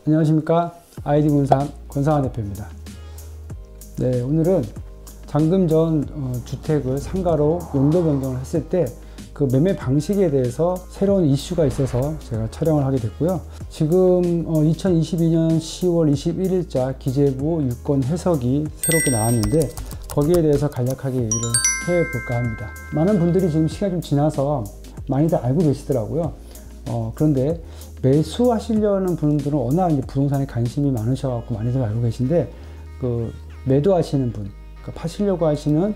안녕하십니까. 아이디 군산 권상환 대표입니다. 네, 오늘은 잔금 전 주택을 상가로 용도 변경을 했을 때 그 매매 방식에 대해서 새로운 이슈가 있어서 제가 촬영을 하게 됐고요. 지금 2022년 10월 21일자 기재부 유권 해석이 새롭게 나왔는데 거기에 대해서 간략하게 얘기를 해볼까 합니다. 많은 분들이 지금 시간이 좀 지나서 많이들 알고 계시더라고요. 그런데 매수하시려는 분들은 워낙 이제 부동산에 관심이 많으셔서 많이들 알고 계신데, 그 매도하시는 분, 그러니까 파시려고 하시는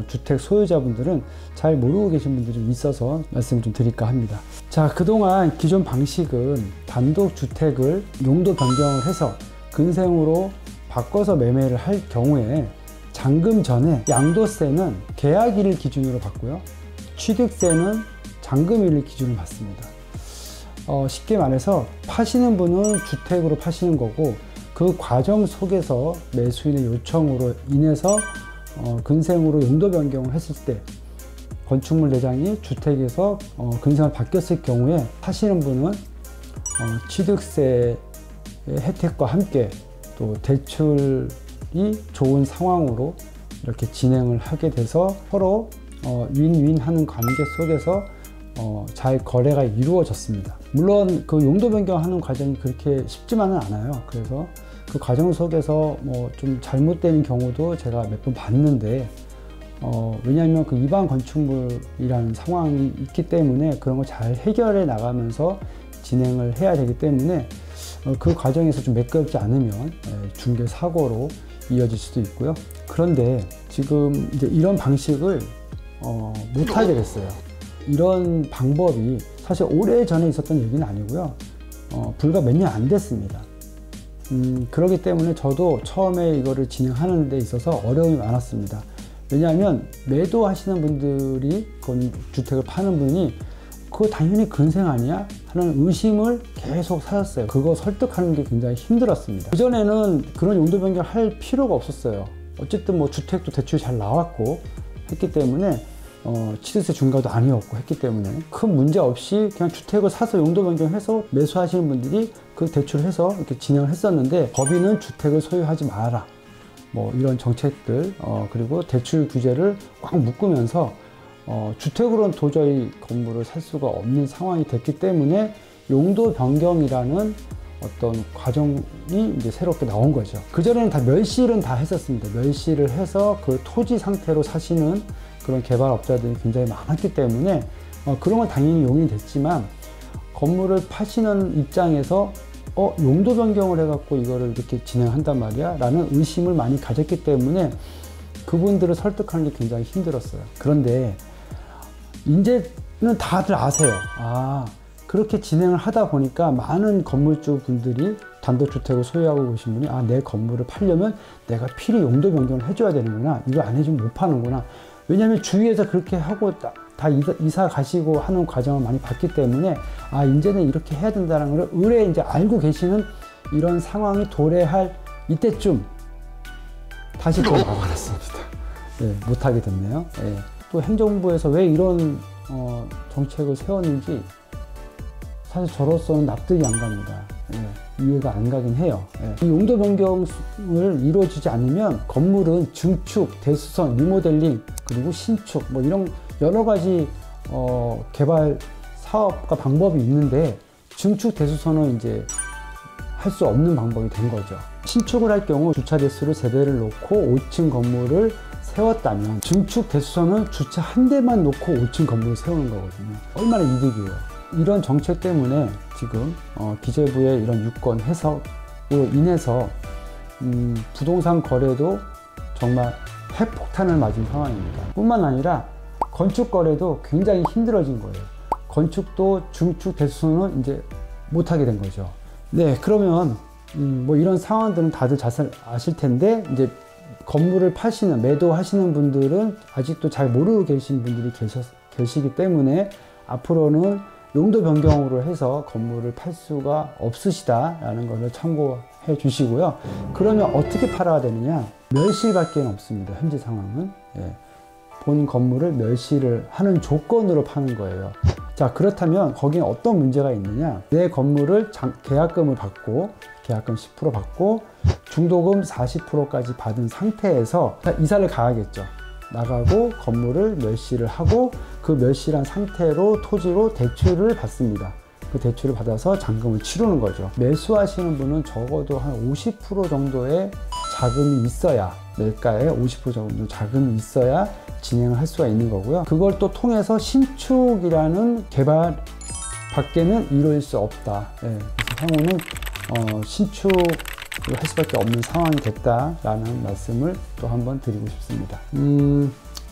주택 소유자분들은 잘 모르고 계신 분들이 좀 있어서 말씀을 좀 드릴까 합니다. 자, 그동안 기존 방식은 단독 주택을 용도 변경을 해서 근생으로 바꿔서 매매를 할 경우에 잔금 전에 양도세는 계약일을 기준으로 받고요, 취득세는 잔금일을 기준으로 받습니다. 쉽게 말해서 파시는 분은 주택으로 파시는 거고, 그 과정 속에서 매수인의 요청으로 인해서 근생으로 용도 변경을 했을 때 건축물 내장이 주택에서 근생을 바뀌었을 경우에 파시는 분은 취득세의 혜택과 함께 또 대출이 좋은 상황으로 이렇게 진행을 하게 돼서 서로 윈윈 하는 관계 속에서 잘 거래가 이루어졌습니다. 물론 그 용도 변경하는 과정이 그렇게 쉽지만은 않아요. 그래서 그 과정 속에서 뭐 좀 잘못되는 경우도 제가 몇 번 봤는데, 왜냐하면 그 위반 건축물이라는 상황이 있기 때문에 그런 걸 잘 해결해 나가면서 진행을 해야 되기 때문에 그 과정에서 좀 매끄럽지 않으면 중개 사고로 이어질 수도 있고요. 그런데 지금 이제 이런 방식을 못하게 됐어요. 이런 방법이 사실 오래전에 있었던 얘기는 아니고요. 불과 몇 년 안 됐습니다. 그렇기 때문에 저도 처음에 이거를 진행하는 데 있어서 어려움이 많았습니다. 왜냐하면 매도하시는 분들이, 주택을 파는 분이 그거 당연히 근생 아니야? 하는 의심을 계속 사셨어요. 그거 설득하는 게 굉장히 힘들었습니다. 그전에는 그런 용도 변경 할 필요가 없었어요. 어쨌든 뭐 주택도 대출이 잘 나왔고 했기 때문에 취득세 중과도 아니었고 했기 때문에 큰 문제 없이 그냥 주택을 사서 용도 변경해서 매수하시는 분들이 그 대출을 해서 이렇게 진행을 했었는데, 법인은 주택을 소유하지 마라, 뭐 이런 정책들, 그리고 대출 규제를 꽉 묶으면서 주택으로는 도저히 건물을 살 수가 없는 상황이 됐기 때문에 용도 변경이라는 어떤 과정이 이제 새롭게 나온 거죠. 그전에는 다 멸실은 다 했었습니다. 멸실을 해서 그 토지 상태로 사시는 그런 개발업자들이 굉장히 많았기 때문에 그런 건 당연히 용인이 됐지만, 건물을 파시는 입장에서 용도 변경을 해갖고 이거를 이렇게 진행한단 말이야? 라는 의심을 많이 가졌기 때문에 그분들을 설득하는 게 굉장히 힘들었어요. 그런데 이제는 다들 아세요. 그렇게 진행을 하다 보니까 많은 건물주 분들이, 단독주택을 소유하고 계신 분이, 내 건물을 팔려면 내가 필히 용도 변경을 해줘야 되는구나, 이거 안 해주면 못 파는구나. 왜냐하면 주위에서 그렇게 하고 다 이사 가시고 하는 과정을 많이 봤기 때문에 이제는 이렇게 해야 된다는 걸 의뢰 이제 알고 계시는 이런 상황이 도래할 이때쯤 다시 또 막아놨습니다. 네, 못하게 됐네요. 네. 또 행정부에서 왜 이런 정책을 세웠는지 사실 저로서는 납득이 안 갑니다. 이해가 안 가긴 해요. 이 용도 변경을 이루어지지 않으면 건물은 증축, 대수선, 리모델링, 그리고 신축, 뭐 이런 여러 가지 개발 사업과 방법이 있는데, 증축, 대수선은 이제 할 수 없는 방법이 된 거죠. 신축을 할 경우 주차 대수를 3대를 놓고 5층 건물을 세웠다면, 증축, 대수선은 주차 한 대만 놓고 5층 건물을 세우는 거거든요. 얼마나 이득이에요. 이런 정책 때문에 지금 기재부의 이런 유권 해석으로 인해서 부동산 거래도 정말 핵폭탄을 맞은 상황입니다. 뿐만 아니라 건축 거래도 굉장히 힘들어진 거예요. 건축도 중축 대수선은 이제 못하게 된 거죠. 네, 그러면 뭐 이런 상황들은 다들 잘 아실 텐데, 이제 건물을 파시는, 매도하시는 분들은 아직도 잘 모르고 계신 분들이 계시기 때문에 앞으로는 용도 변경으로 해서 건물을 팔 수가 없으시다라는 것을 참고해 주시고요. 그러면 어떻게 팔아야 되느냐? 멸실밖에 없습니다. 현재 상황은. 본 건물을 멸실을 하는 조건으로 파는 거예요. 자, 그렇다면 거기에 어떤 문제가 있느냐? 내 건물을 계약금을 받고, 계약금 10% 받고 중도금 40%까지 받은 상태에서 이사를 가야겠죠. 나가고 건물을 멸시를 하고 그 멸시한 상태로 토지로 대출을 받습니다. 그 대출을 받아서 잔금을 치르는 거죠. 매수하시는 분은 적어도 한 50% 정도의 자금이 있어야, 매가의 50% 정도 자금이 있어야 진행을 할 수가 있는 거고요. 그걸 또 통해서 신축이라는 개발 밖에는 이룰 수 없다. 그래서 향후는 신축을 할 수밖에 없는 상황이 됐다라는 말씀을 또 한번 드리고 싶습니다.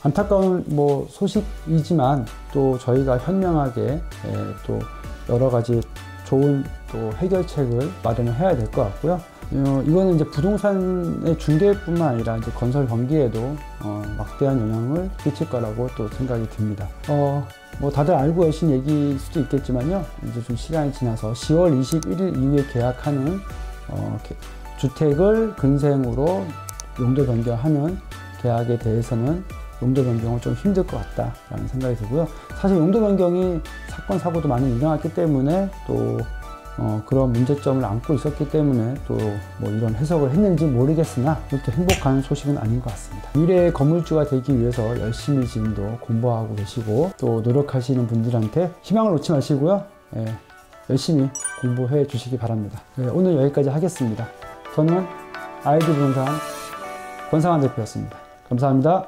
안타까운 소식이지만 또 저희가 현명하게 또 여러 가지 좋은 또 해결책을 마련을 해야 될 것 같고요. 이거는 이제 부동산의 중개뿐만 아니라 이제 건설 경기에도 막대한 영향을 끼칠 거라고 또 생각이 듭니다. 다들 알고 계신 얘기일 수도 있겠지만요. 이제 좀 시간이 지나서 10월 21일 이후에 계약하는 주택을 근생으로 용도 변경하는 계약에 대해서는 용도 변경은 좀 힘들 것 같다라는 생각이 들고요. 사실 용도 변경이 사건 사고도 많이 일어났기 때문에 또 그런 문제점을 안고 있었기 때문에 또 이런 해석을 했는지 모르겠으나 그렇게 행복한 소식은 아닌 것 같습니다. 미래의 건물주가 되기 위해서 열심히 지금도 공부하고 계시고 또 노력하시는 분들한테 희망을 놓지 마시고요. 열심히 공부해 주시기 바랍니다. 오늘 여기까지 하겠습니다. 저는 아이디 부동산 권상환 대표였습니다. 감사합니다.